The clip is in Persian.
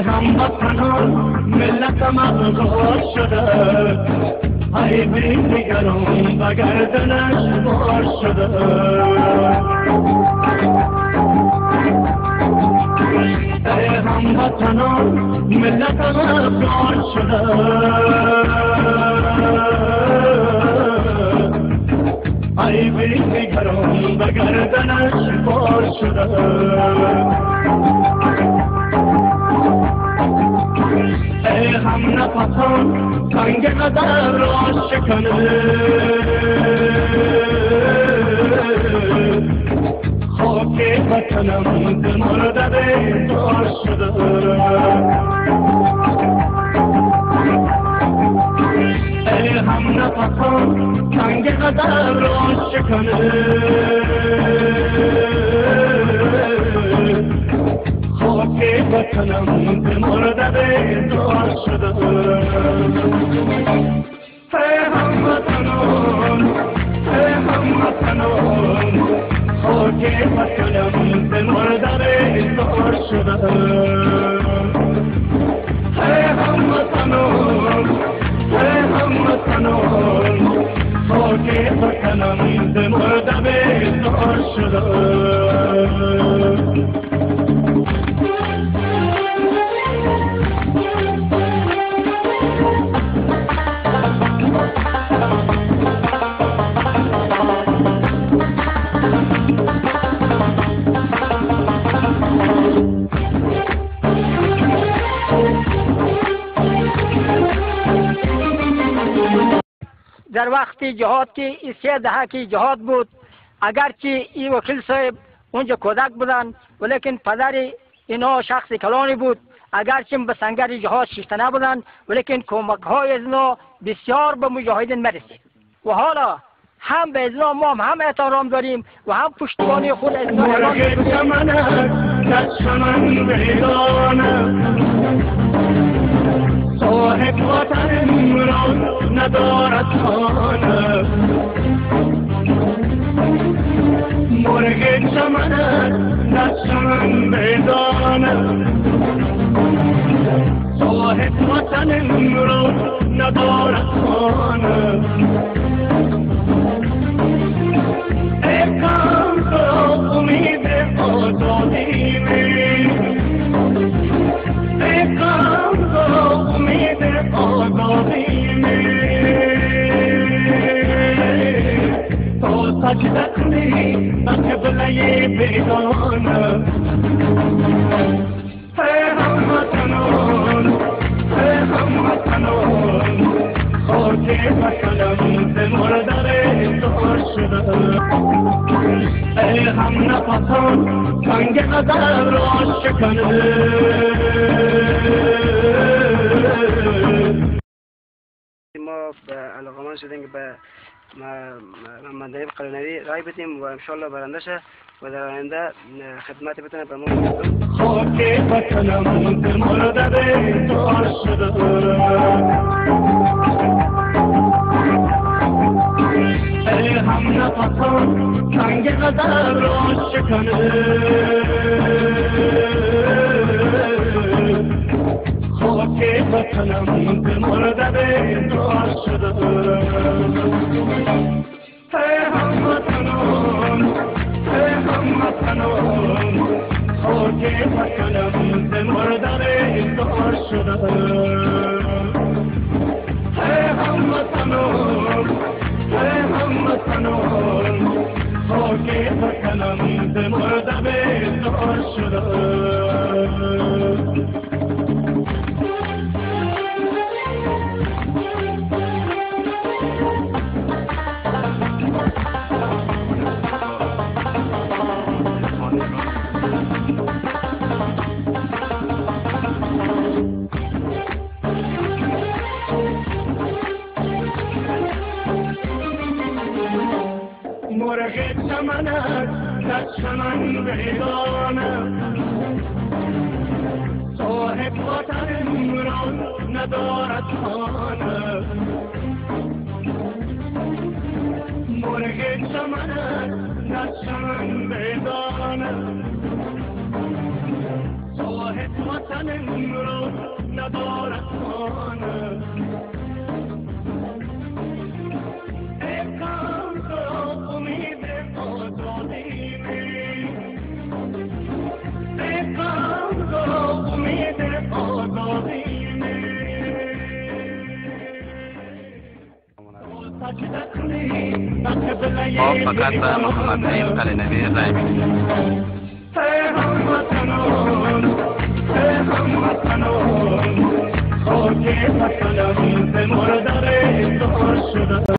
هموطنان ملتم افغان شده، ای بی دیگران به گردنش بار شده. ای هموطنان ملتم افغان شده، ای بی دیگران به گردنش بار شده. ای هم نفسان سنگ قدر را شکنه، خاک وطنم به مرده بیدار شده. ای هم نفسان سنگ قدر را شکنه، خاک وطنم به مرده بیدار شده. ای هموطنان، ای هموطنان، خاک وطنم به مرده بیدار شده. ای هموطنان، ای هموطنان، خاک وطنم به مرده بیدار شده. در وقت جهاد که 3 دهه که جهاد بود، اگرچه این وکیل صاحب اونجا کودک بودن ولیکن پدر اینا شخص کلانی بود، اگرچه به سنگر جهاد شیشتنه بودن ولیکن کمک های از اینا بسیار به مجاهدین مرسید و حالا هم به اینا ما هم احترام داریم و هم پشتیبانی خود از اینا صاحب وطن را ندارد خانه، مرغ چمنت نشان بیدانه. صاحب وطن را ندارد خانه، ای کام تو امید آزادی می، ای کام تو امید آزادی می. تو سجده کنی به قبله بیگانه. ای هموطنان، ای هموطنان، خاک وطنم به مرده بیدار شده. ای هم نفسان سنگ قدر را شکنه، ما علاقمند شدیم که به محمد نایب قلنوی رای بدیم و انشالله برنده شه و در آینده خدمت بتونه به ما بکنه. خاک وطنم به مرده بیدار شده. ای هم نفسان سنگ قدر را شکنه، خاک وطنم به مرده بیدار شده. ای هموطنان، ای هموطنان، خاک وطنم به مرده بیدار شده. ای هموطنان، ای هموطنان، خاک وطنم به مرده بیدار شده. مرغ چمنت در چمن بیدانه، صاحب وطن را ندارد خانه. مرغ چمنت در چمن بیدانه، صاحب وطن را ما فقط به محمد نعیم قلنوی رای میدیم. خاک مثلا به مردر تو شده